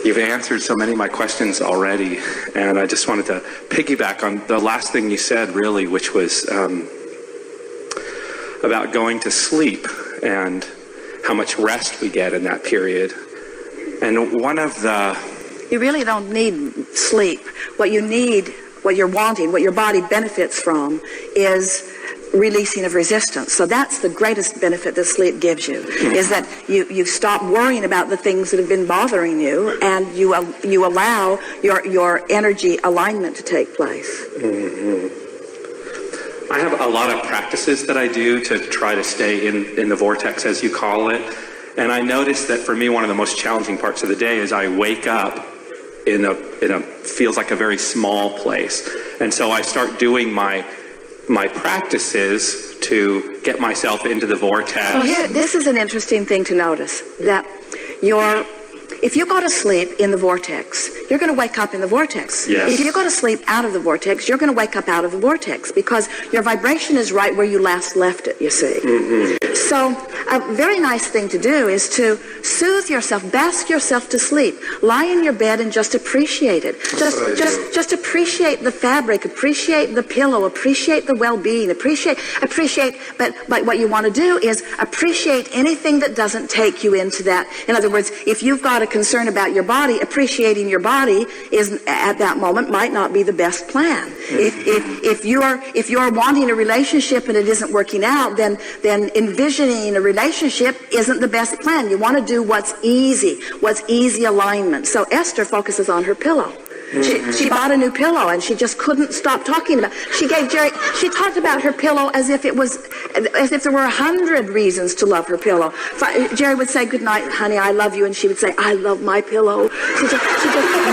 You've answered so many of my questions already, and I just wanted to piggyback on the last thing you said, really, which was about going to sleep and how much rest we get in that period. And one of the... You really don't need sleep. What you need, what you're wanting, what your body benefits from is releasing of resistance. So that's the greatest benefit that sleep gives you, is that you stop worrying about the things that have been bothering you, and you allow your energy alignment to take place. I have a lot of practices that I do to try to stay in the vortex, as you call it. And I noticed that for me, one of the most challenging parts of the day is I wake up in a feels like a very small place. And so I start doing my practices to get myself into the vortex. So here, this is an interesting thing to notice, that if you go to sleep in the vortex, you're going to wake up in the vortex. Yes. If you go to sleep out of the vortex, you're going to wake up out of the vortex, because your vibration is right where you last left it, you see. So a very nice thing to do is to soothe yourself, bask yourself to sleep. Lie in your bed and just appreciate it. Just appreciate the fabric, appreciate the pillow, appreciate the well-being, appreciate, but what you want to do is appreciate anything that doesn't take you into that. In other words, if you've got a concern about your body, appreciating your body is at that moment might not be the best plan. If you're wanting a relationship and it isn't working out, then envisioning a relationship isn't the best plan. You want to do what's easy alignment. So Esther focuses on her pillow. She bought a new pillow and she just couldn't stop talking about it. She talked about her pillow as if there were 100 reasons to love her pillow. Jerry would say, "Good night, honey, I love you," and she would say, "I love my pillow." She just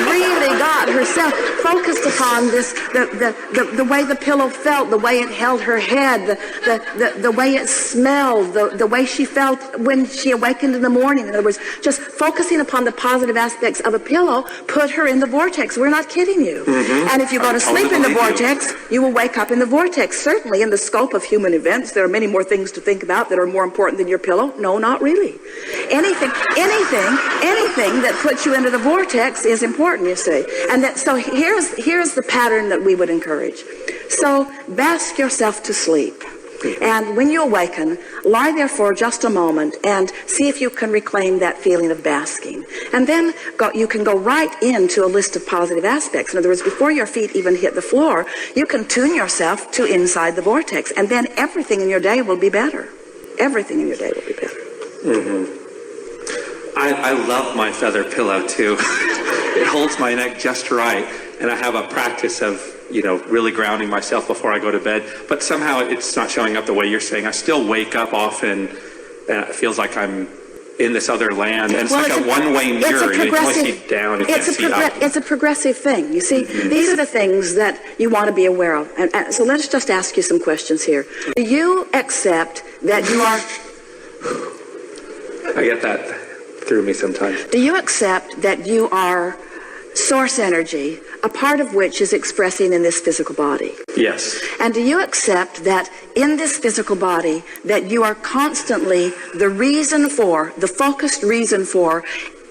really got herself focused upon this, the way the pillow felt, the way it held her head, the way it smelled, the way she felt when she awakened in the morning. In other words, just focusing upon the positive aspects of a pillow put her in the vortex. We're not kidding you. And if you go to sleep in the vortex, you will wake up in the vortex. Certainly, in the scope of human events, there are many more things to think about that are more important than your pillow. No, not really. Anything that puts you into the vortex is important, you see. And so here's the pattern that we would encourage. So bask yourself to sleep. And when you awaken, lie there for just a moment and see if you can reclaim that feeling of basking. And then you can go right into a list of positive aspects. In other words, before your feet even hit the floor, you can tune yourself to inside the vortex. And then everything in your day will be better. Everything in your day will be better. I love my feather pillow, too. It holds my neck just right. And I have a practice of really grounding myself before I go to bed, but somehow it's not showing up the way you're saying. I still wake up often, and it feels like I'm in this other land, and it's like a one-way mirror. You can only see down, you can't see up. It's a progressive thing. You see, these are the things that you want to be aware of. And so let's just ask you some questions here. Do you accept that you are... I get that through me sometimes. Do you accept that you are source energy, a part of which is expressing in this physical body? Yes. And do you accept that in this physical body that you are constantly the focused reason for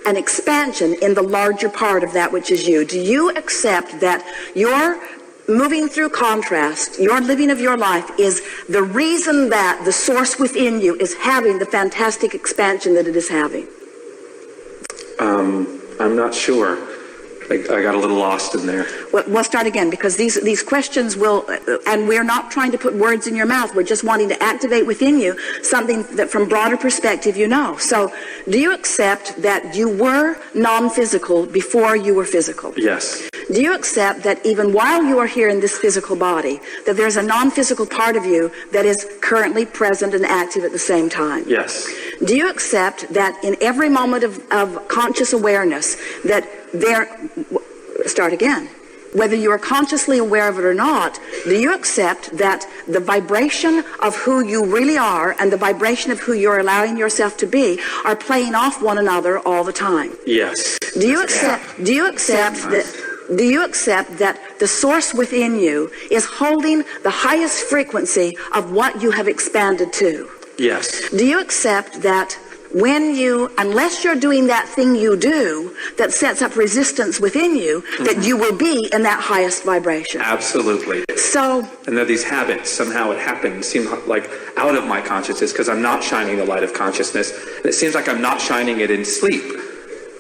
an expansion in the larger part of that which is you? Do you accept that your moving through contrast, your living of your life is the reason that the source within you is having the fantastic expansion that it is having? I'm not sure. I got a little lost in there. We'll start again, because these questions will, and we're not trying to put words in your mouth. We're just wanting to activate within you something that from broader perspective you know. So do you accept that you were non-physical before you were physical? Yes. Do you accept that even while you are here in this physical body, that there's a non-physical part of you that is currently present and active at the same time? Yes. Do you accept that in every moment of conscious awareness that start again. Whether you are consciously aware of it or not, do you accept that the vibration of who you really are and the vibration of who you're allowing yourself to be are playing off one another all the time? Yes. Do you accept that the source within you is holding the highest frequency of what you have expanded to? Yes. Do you accept that unless you're doing that thing you do that sets up resistance within you, that you will be in that highest vibration. Absolutely. So, and there are these habits, somehow it happens, seem like out of my consciousness, because I'm not shining the light of consciousness. And it seems like I'm not shining it in sleep.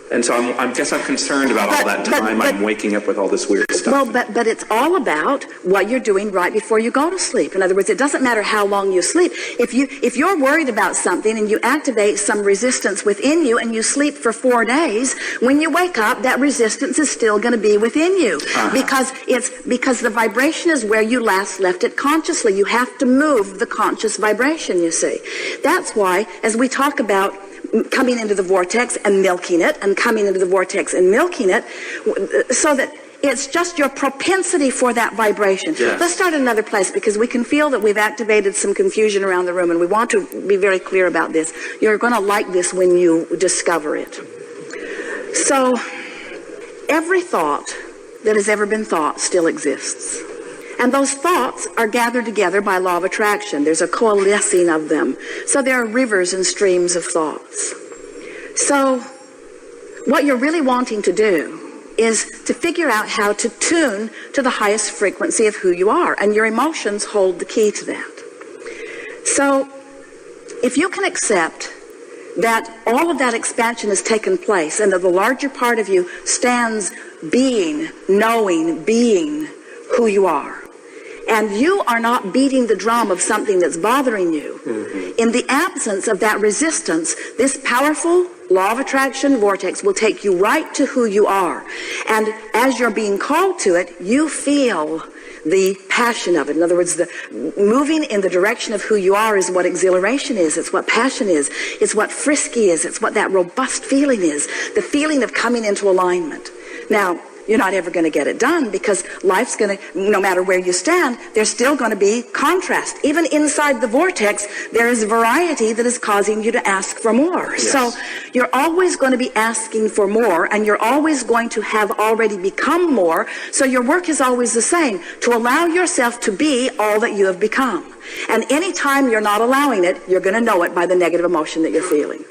And so I guess I'm concerned about all that time I'm waking up with all this weird stuff. Well, but it's all about what you're doing right before you go to sleep. In other words, it doesn't matter how long you sleep. If you're worried about something and you activate some resistance within you and you sleep for 4 days, when you wake up, that resistance is still going to be within you. Because the vibration is where you last left it consciously. You have to move the conscious vibration, you see. That's why, as we talk about coming into the vortex and milking it, and coming into the vortex and milking it, so that it's just your propensity for that vibration. Yes. Let's start in another place, because we can feel that we've activated some confusion around the room, and we want to be very clear about this. You're going to like this when you discover it. So, every thought that has ever been thought still exists. And those thoughts are gathered together by law of attraction. There's a coalescing of them. So there are rivers and streams of thoughts. So what you're really wanting to do is to figure out how to tune to the highest frequency of who you are. And your emotions hold the key to that. So if you can accept that all of that expansion has taken place, and that the larger part of you stands being, knowing, being who you are, and you are not beating the drum of something that's bothering you, in the absence of that resistance, this powerful law of attraction vortex will take you right to who you are. And as you're being called to it, you feel the passion of it. In other words, the moving in the direction of who you are is what exhilaration is. It's what passion is. It's what frisky is. It's what that robust feeling is. The feeling of coming into alignment. Now, you're not ever going to get it done, because life's going to, no matter where you stand, there's still going to be contrast. Even inside the vortex, there is variety that is causing you to ask for more. Yes. So you're always going to be asking for more, and you're always going to have already become more. So your work is always the same, to allow yourself to be all that you have become. And anytime you're not allowing it, you're going to know it by the negative emotion that you're feeling.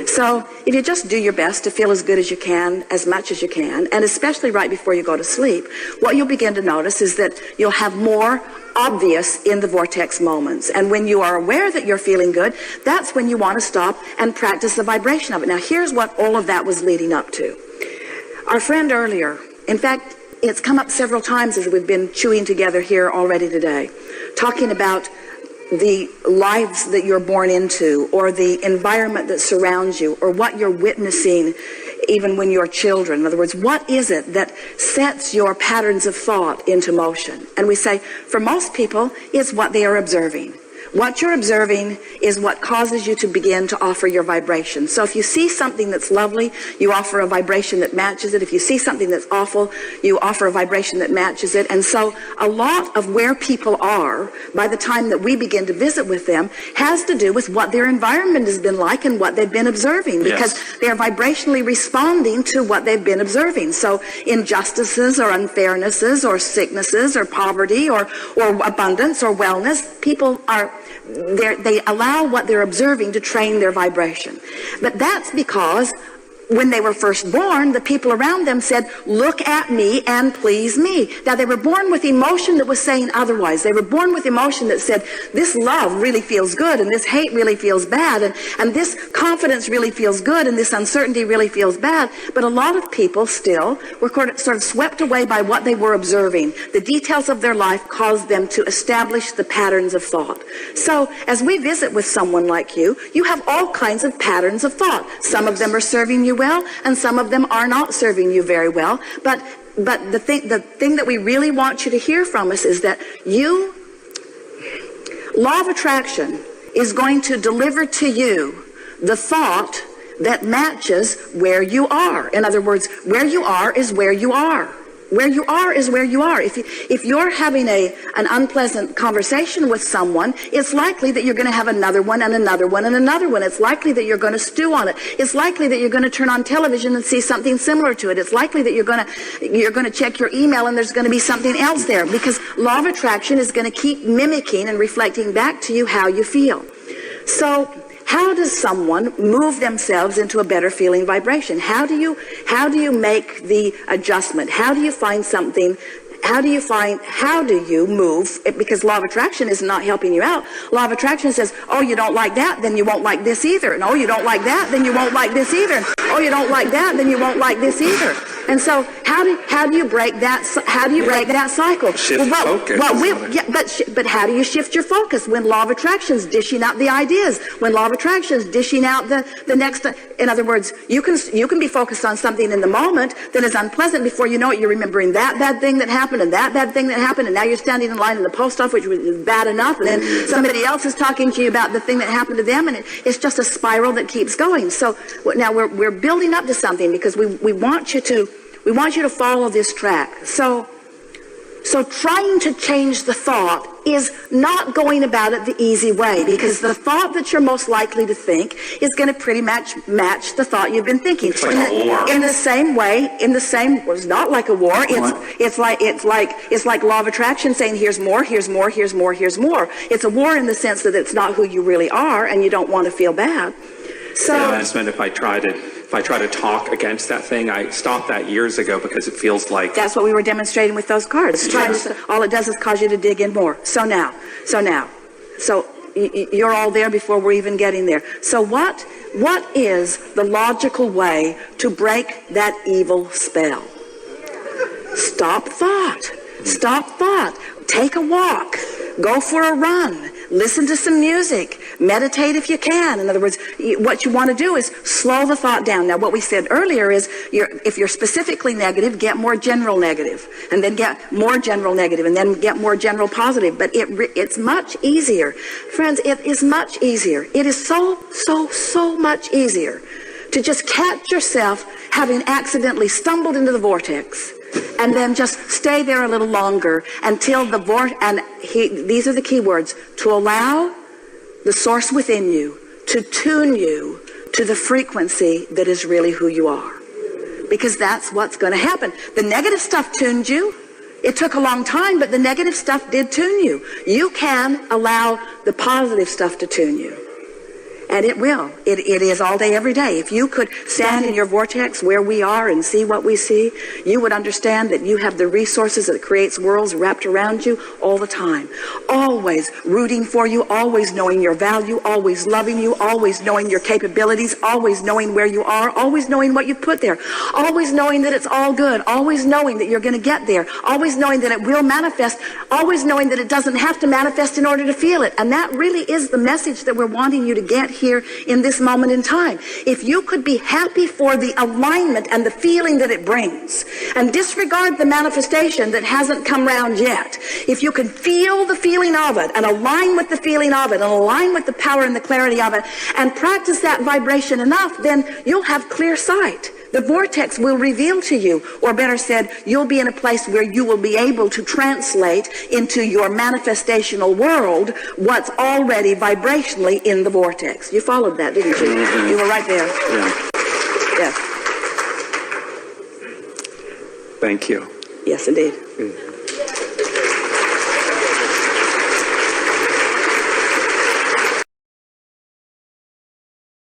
So if you just do your best to feel as good as you can, as much as you can, and especially right before you go to sleep, what you'll begin to notice is that you'll have more obvious in the vortex moments. And when you are aware that you're feeling good, that's when you want to stop and practice the vibration of it. Now, here's what all of that was leading up to. Our friend earlier, in fact, it's come up several times as we've been chewing together here already today, talking about the lives that you're born into, or the environment that surrounds you, or what you're witnessing even when you're children. In other words, what is it that sets your patterns of thought into motion? And we say, for most people, it's what they are observing. What you're observing is what causes you to begin to offer your vibration. So if you see something that's lovely, you offer a vibration that matches it. If you see something that's awful, you offer a vibration that matches it. And so a lot of where people are by the time that we begin to visit with them has to do with what their environment has been like and what they've been observing, because they're vibrationally responding to what they've been observing. So injustices or unfairnesses or sicknesses or poverty or abundance or wellness, people are they allow what they're observing to train their vibration. But that's because when they were first born, the people around them said, look at me and please me. Now, they were born with emotion that was saying otherwise. They were born with emotion that said, this love really feels good, and this hate really feels bad, and this confidence really feels good, and this uncertainty really feels bad. But a lot of people still were sort of swept away by what they were observing. The details of their life caused them to establish the patterns of thought. So, as we visit with someone like you, you have all kinds of patterns of thought. Some of them are serving you well, and some of them are not serving you very well. But the thing that we really want you to hear from us is that law of attraction is going to deliver to you the thought that matches where you are. In other words, where you are is where you are. Where you are is where you are. If you're having an unpleasant conversation with someone, it's likely that you're going to have another one and another one and another one. It's likely that you're going to stew on it. It's likely that you're going to turn on television and see something similar to it. It's likely that you're going to check your email and there's going to be something else there, because law of attraction is going to keep mimicking and reflecting back to you how you feel. So how does someone move themselves into a better feeling vibration? How do you make the adjustment? How do you find something? How do you move? Because law of attraction is not helping you out. Law of attraction says, oh, you don't like that, then you won't like this either. And oh, you don't like that, then you won't like this either. And oh, you don't like that, then you won't like this either. And so how do you break that? How do you break that cycle? Shift focus. But how do you shift your focus when law of attraction is dishing out the ideas? When law of attraction is dishing out the next. In other words, you can be focused on something in the moment that is unpleasant. Before you know it, you're remembering that bad thing that happened and that bad thing that happened, and now you're standing in line in the post office, which was bad enough, and then somebody else is talking to you about the thing that happened to them, and it's just a spiral that keeps going. So now we're building up to something because we want you to follow this track. So trying to change the thought is not going about it the easy way, because the thought that you're most likely to think is going to pretty much match the thought you've been thinking. It's like a war. In the same way, it's not like a war. It's like law of attraction saying here's more, here's more, here's more, here's more. It's a war in the sense that it's not who you really are, and you don't want to feel bad. So yeah, that's meant if I try to talk against that thing, I stopped that years ago because it feels like that's what we were demonstrating with those cards. All it does is cause you to dig in more. So you're all there before we're even getting there. So what is the logical way to break that evil spell? Stop thought. Stop thought. Take a walk. Go for a run. Listen to some music. Meditate if you can. In other words, what you want to do is slow the thought down. Now, what we said earlier is if you're specifically negative, get more general negative, and then get more general negative, and then get more general positive. But it's much easier. Friends, it is much easier. It is so much easier to just catch yourself having accidentally stumbled into the vortex, and then just stay there a little longer until the these are the key words: to allow the source within you to tune you to the frequency that is really who you are. Because that's what's going to happen. The negative stuff tuned you. It took a long time, but the negative stuff did tune you. You can allow the positive stuff to tune you. And it will. It is all day, every day. If you could stand in your vortex where we are and see what we see, you would understand that you have the resources that creates worlds wrapped around you all the time. Always rooting for you, always knowing your value, always loving you, always knowing your capabilities, always knowing where you are, always knowing what you put there, always knowing that it's all good, always knowing that you're going to get there, always knowing that it will manifest, always knowing that it doesn't have to manifest in order to feel it. And that really is the message that we're wanting you to get here in this moment in time. If you could be happy for the alignment and the feeling that it brings, and disregard the manifestation that hasn't come round yet, if you could feel the feeling of it and align with the feeling of it and align with the power and the clarity of it and practice that vibration enough, then you'll have clear sight. The vortex will reveal to you, or better said, you'll be in a place where you will be able to translate into your manifestational world what's already vibrationally in the vortex. You followed that, didn't you? Mm-hmm. You were right there. Yeah. Yes. Thank you. Yes, indeed. Mm-hmm.